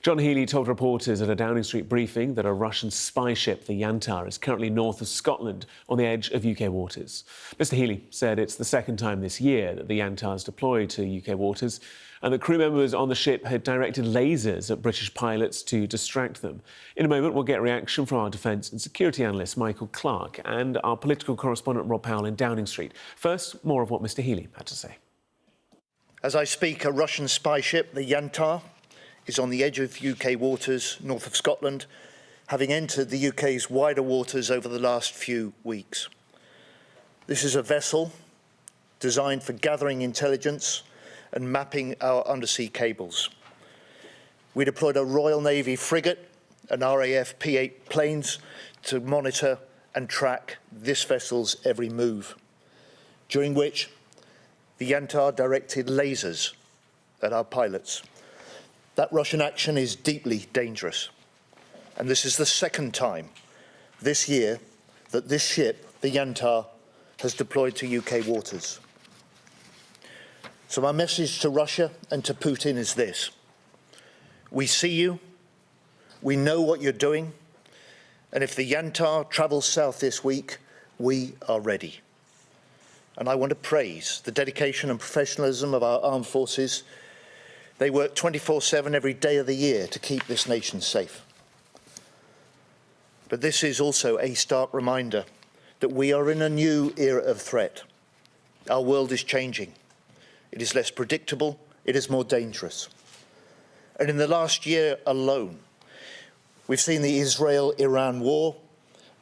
John Healey told reporters at a Downing Street briefing that a Russian spy ship, the Yantar, is currently north of Scotland on the edge of UK waters. Mr Healey said it's the second time this year that the Yantar's deployed to UK waters and that crew members on the ship had directed lasers at British pilots to distract them. In a moment, we'll get reaction from our defence and security analyst Michael Clarke and our political correspondent Rob Powell in Downing Street. First, more of what Mr Healey had to say. As I speak, a Russian spy ship, the Yantar, is on the edge of UK waters north of Scotland, having entered the UK's wider waters over the last few weeks. This is a vessel designed for gathering intelligence and mapping our undersea cables. We deployed a Royal Navy frigate and RAF P-8 planes to monitor and track this vessel's every move, during which the Yantar directed lasers at our pilots. That Russian action is deeply dangerous, and this is the second time this year that this ship, the Yantar, has deployed to UK waters. So my message to Russia and to Putin is this: we see you, we know what you're doing, and if the Yantar travels south this week, we are ready. And I want to praise the dedication and professionalism of our armed forces. They work 24/7 every day of the year to keep this nation safe. But this is also a stark reminder that we are in a new era of threat. Our world is changing. It is less predictable, it is more dangerous. And in the last year alone, we've seen the Israel-Iran war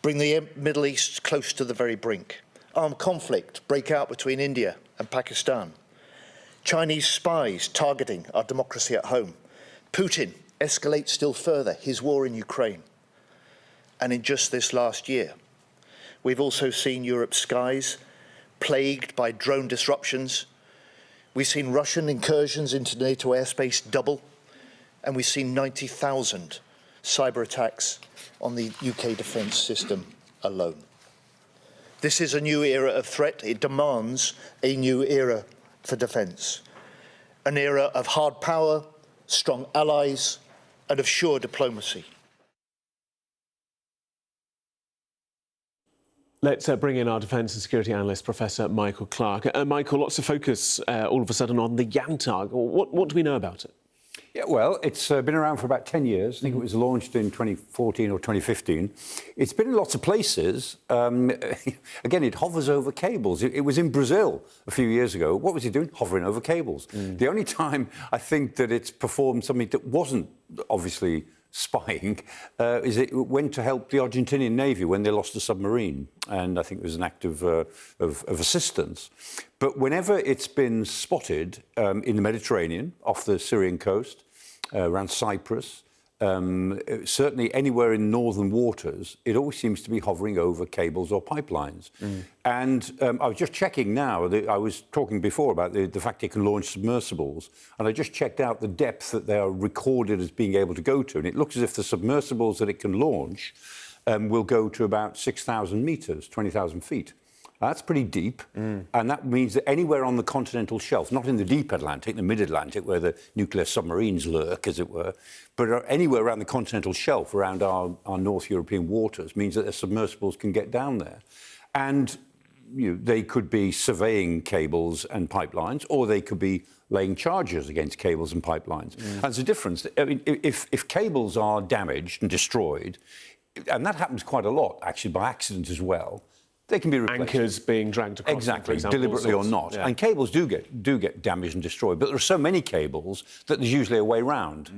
bring the Middle East close to the very brink. Armed conflict break out between India and Pakistan. Chinese spies targeting our democracy at home. Putin escalates still further his war in Ukraine. And in just this last year, we've also seen Europe's skies plagued by drone disruptions. We've seen Russian incursions into NATO airspace double, and we've seen 90,000 cyber attacks on the UK defence system alone. This is a new era of threat. It demands a new era for defence, an era of hard power, strong allies, and of sure diplomacy. Let's bring in our defence and security analyst, Professor Michael Clarke. Michael, lots of focus all of a sudden on the Yantar. What do we know about it? Yeah, well, it's been around for about 10 years. I think it was launched in 2014 or 2015. It's been in lots of places. Again, it hovers over cables. It was in Brazil a few years ago. What was it doing? Hovering over cables. The only time I think that it's performed something that wasn't obviously spying is it went to help the Argentinian Navy when they lost a submarine. And I think it was an act of assistance. But whenever it's been spotted in the Mediterranean, off the Syrian coast, around Cyprus, certainly anywhere in northern waters, it always seems to be hovering over cables or pipelines. And I was just checking now, I was talking before about the fact it can launch submersibles, and I just checked out the depth that they are recorded as being able to go to, and it looks as if the submersibles that it can launch will go to about 6,000 metres, 20,000 feet. That's pretty deep, and that means that anywhere on the continental shelf, not in the deep Atlantic, the mid-Atlantic, where the nuclear submarines lurk, as it were, but anywhere around the continental shelf, around our North European waters, means that the submersibles can get down there. And they could be surveying cables and pipelines, or they could be laying charges against cables and pipelines. And there's a difference. I mean, if cables are damaged and destroyed, and that happens quite a lot, actually, by accident as well, they can be replaced. Anchors being dragged across, exactly, for example, deliberately or not. Yeah. And cables do get damaged and destroyed, but there are so many cables that there's usually a way round.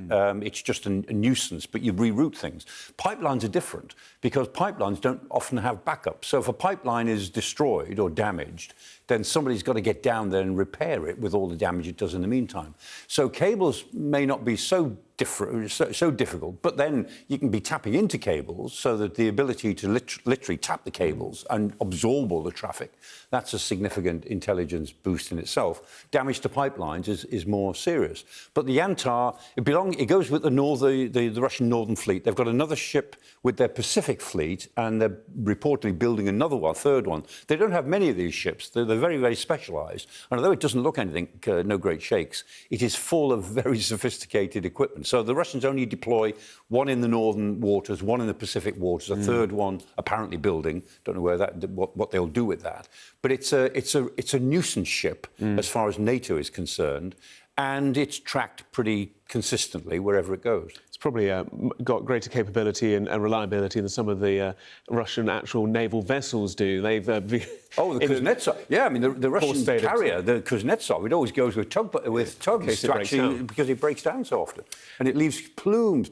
It's just a nuisance, but you reroute things. Pipelines are different because pipelines don't often have backup. So if a pipeline is destroyed or damaged, then somebody's got to get down there and repair it with all the damage it does in the meantime. So cables may not be so difficult, but then you can be tapping into cables so that the ability to literally tap the cables and absorb all the traffic, that's a significant intelligence boost in itself. Damage to pipelines is more serious. But the Yantar, it goes with the Russian Northern Fleet. They've got another ship with their Pacific Fleet, and they're reportedly building another one, a third one. They don't have many of these ships. They're very, very specialised. And although it doesn't look anything, no great shakes, it is full of very sophisticated equipment. So the Russians only deploy one in the northern waters, one in the Pacific waters, a third one apparently building. Don't know what they'll do with that. But it's a nuisance ship as far as NATO is concerned, and it's tracked pretty consistently wherever it goes. It's probably got greater capability and reliability than some of the Russian actual naval vessels do. They've the Kuznetsov. Yeah, I mean the Russian carrier, the Kuznetsov, it always goes with tugs because it breaks down so often, and it leaves plumes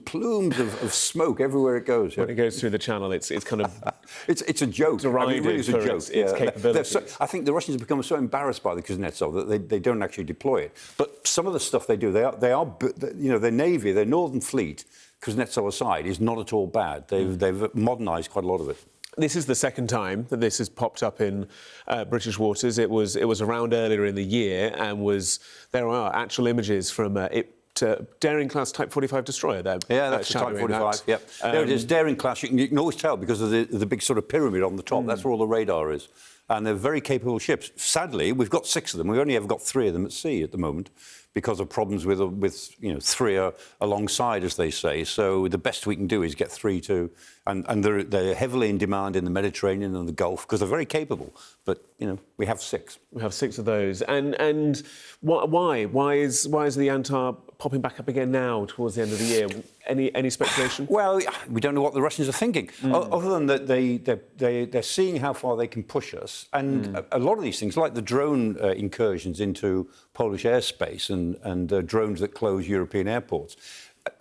of smoke everywhere it goes. When it goes through the channel, it's kind of it's a joke. I mean, it really is a joke. Its capabilities. I think the Russians have become so embarrassed by the Kuznetsov that they don't actually deploy it. But some of the stuff they do, their navy, their northern fleet, Kuznetsov aside, is not at all bad. They've modernised quite a lot of it. This is the second time that this has popped up in British waters. It was around earlier in the year, and there are actual images from Daring class Type 45 destroyer there. Yeah, that's the Type 45. Yep. There it is, Daring class. You can always tell because of the big sort of pyramid on the top. That's where all the radar is. And they're very capable ships. Sadly, we've got 6 of them. We've only ever got 3 of them at sea at the moment, because of problems with 3 alongside, as they say. So the best we can do is get 3 to, and they're heavily in demand in the Mediterranean and the Gulf because they're very capable. But we have 6. We have 6 of those, and why? Why is the Yantar popping back up again now towards the end of the year? Any speculation? Well, we don't know what the Russians are thinking, other than that they're seeing how far they can push us, and a lot of these things, like the drone incursions into Polish airspace and drones that close European airports.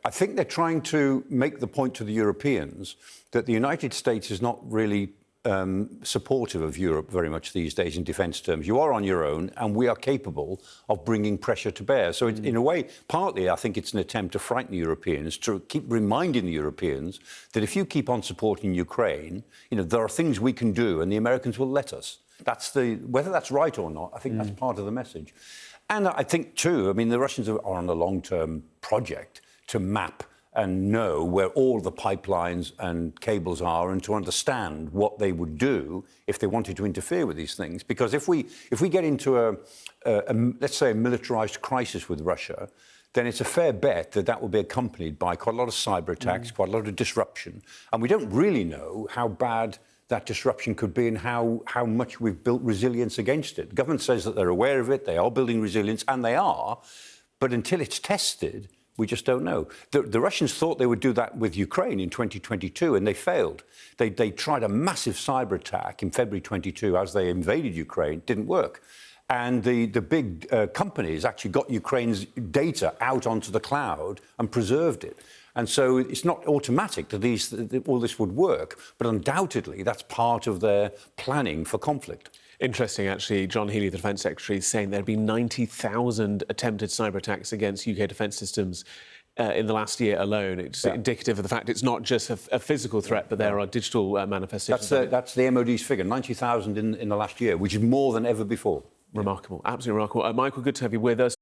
I think they're trying to make the point to the Europeans that the United States is not really supportive of Europe very much these days in defence terms. You are on your own, and we are capable of bringing pressure to bear. So in a way, partly I think it's an attempt to frighten the Europeans, to keep reminding the Europeans that if you keep on supporting Ukraine, there are things we can do, and the Americans will let us. Whether that's right or not, I think that's part of the message. And I think, too, I mean, the Russians are on a long-term project to map and know where all the pipelines and cables are, and to understand what they would do if they wanted to interfere with these things. Because if we get into let's say, a militarized crisis with Russia, then it's a fair bet that will be accompanied by quite a lot of cyber attacks, quite a lot of disruption. And we don't really know how bad that disruption could be and how much we've built resilience against it. The government says that they're aware of it, they are building resilience, and they are, but until it's tested, we just don't know. The Russians thought they would do that with Ukraine in 2022, and they failed. They tried a massive cyber attack in February 22 as they invaded Ukraine. Didn't work. And the big companies actually got Ukraine's data out onto the cloud and preserved it. And so it's not automatic that all this would work, but undoubtedly that's part of their planning for conflict. Interesting, actually. John Healey, the Defence Secretary, is saying there have been 90,000 attempted cyber attacks against UK defence systems in the last year alone. It's indicative of the fact it's not just a physical threat, but there are digital manifestations. That's the MOD's figure, 90,000 in the last year, which is more than ever before. Remarkable, absolutely remarkable. Michael, good to have you with us.